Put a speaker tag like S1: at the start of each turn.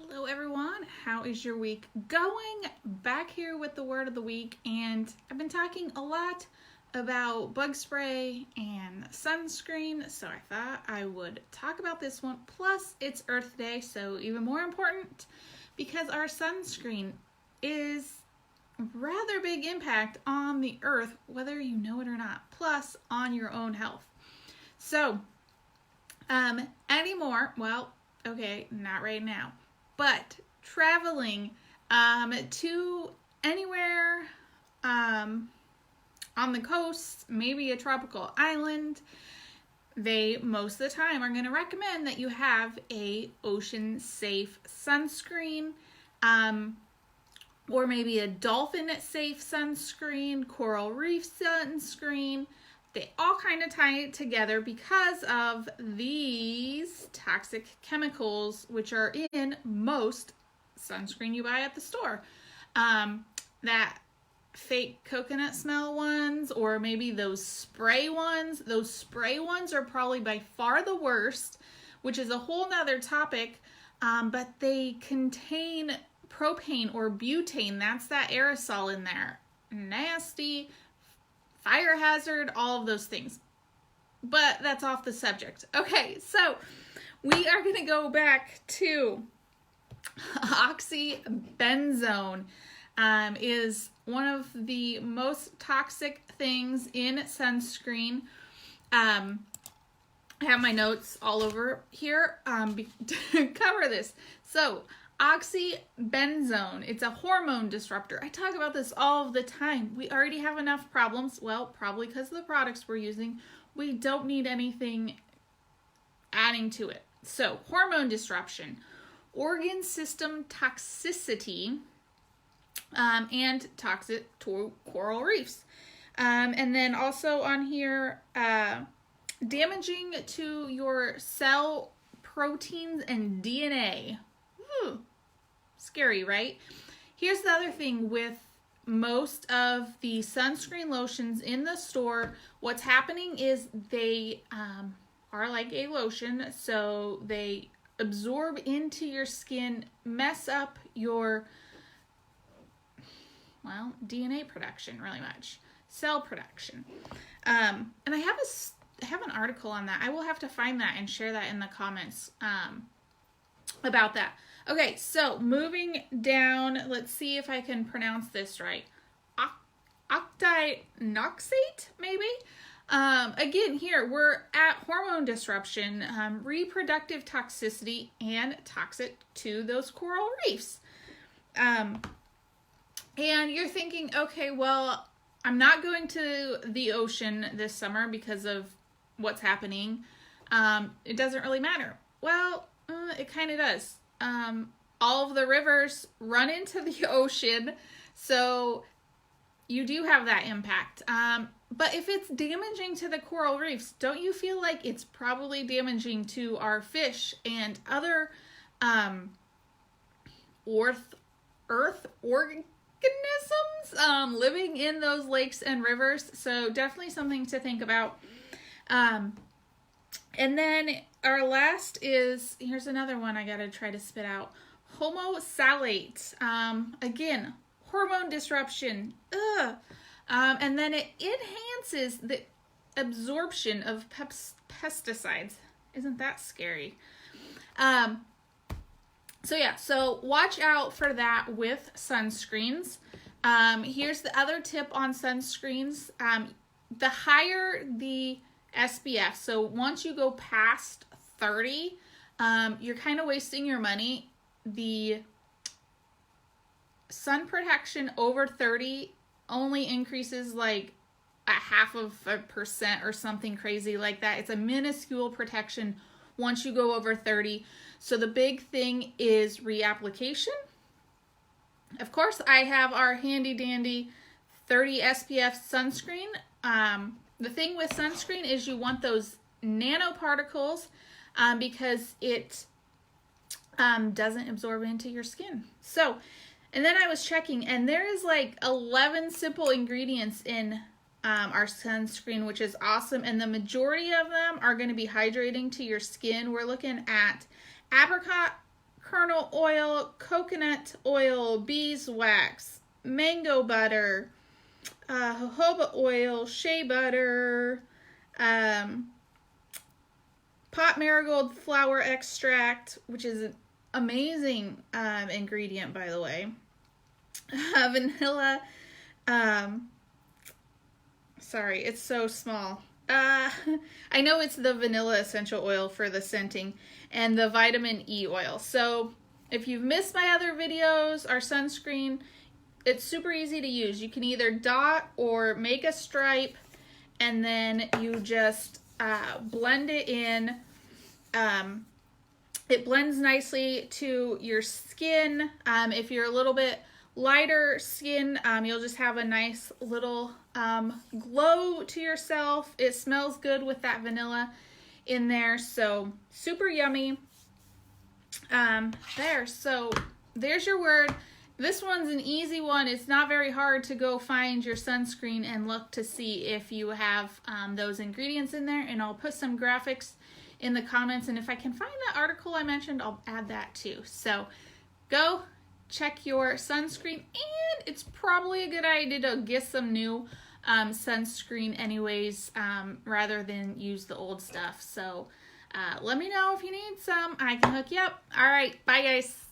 S1: Hello everyone, how is your week going? Back here with the word of the week, and I've been talking a lot about bug spray and sunscreen, so I thought I would talk about this one. Plus it's Earth Day, so even more important because our sunscreen is rather big impact on the earth, whether you know it or not, plus on your own health. So anymore, well, okay, not right now, but traveling to anywhere on the coast, maybe a tropical island, they most of the time are going to recommend that you have a ocean safe sunscreen, or maybe a dolphin safe sunscreen, coral reef sunscreen. They all kind of tie it together because of these toxic chemicals, which are in most sunscreen you buy at the store. That fake coconut smell ones, or maybe those spray ones. Those spray ones are probably by far the worst, which is a whole nother topic, but they contain propane or butane. That's that aerosol in there. Nasty. Fire hazard, all of those things. But that's off the subject. Okay, so we are going to go back to oxybenzone. Is one of the most toxic things in sunscreen. I have my notes all over here to cover this. So, oxybenzone, it's a hormone disruptor. I talk about this all the time. We already have enough problems. Well, probably because of the products we're using. We don't need anything adding to it. So, hormone disruption, organ system toxicity, and toxic to coral reefs. And then also on here, damaging to your cell proteins and DNA. Scary, right? Here's the other thing with most of the sunscreen lotions in the store. What's happening is they are like a lotion, so they absorb into your skin, mess up your, well, DNA production really much, cell production. And I have an article on that. I will have to find that and share that in the comments about that. Okay, so moving down, let's see if I can pronounce this right. Octinoxate, maybe? Again, here we're at hormone disruption, reproductive toxicity, and toxic to those coral reefs. And you're thinking, okay, well, I'm not going to the ocean this summer because of what's happening. It doesn't really matter. Well, it kind of does. All of the rivers run into the ocean, so you do have that impact. But if it's damaging to the coral reefs, don't you feel like it's probably damaging to our fish and other earth organisms living in those lakes and rivers? So definitely something to think about. And then our last is, here's another one I gotta try to spit out. Homosalate. Again, hormone disruption. And then it enhances the absorption of pesticides. Isn't that scary? So watch out for that with sunscreens. Here's the other tip on sunscreens. The higher the SPF, so once you go past 30, you're kind of wasting your money. The sun protection over 30 only increases like 0.5% or something crazy like that. It's a minuscule protection once you go over 30. So the big thing is reapplication. Of course, I have our handy dandy 30 SPF sunscreen. The thing with sunscreen is you want those nanoparticles because it doesn't absorb into your skin. So, and then I was checking, and there is like 11 simple ingredients in our sunscreen, which is awesome. And the majority of them are going to be hydrating to your skin. We're looking at apricot kernel oil, coconut oil, beeswax, mango butter, jojoba oil, shea butter, pot marigold flower extract, which is an amazing ingredient, by the way. Vanilla. Sorry, it's so small. I know it's the vanilla essential oil for the scenting, and the vitamin E oil. So if you've missed my other videos, our sunscreen, it's super easy to use. You can either dot or make a stripe, and then you just blend it in. It blends nicely to your skin. If you're a little bit lighter skin, you'll just have a nice little glow to yourself. It smells good with that vanilla in there, so super yummy. So there's your word. This one's an easy one. It's not very hard to go find your sunscreen and look to see if you have those ingredients in there, and I'll put some graphics in the comments, and if I can find that article I mentioned, I'll add that too. So go check your sunscreen, and it's probably a good idea to get some new sunscreen anyways, rather than use the old stuff. So let me know if you need some. I can hook you up. All right, bye guys.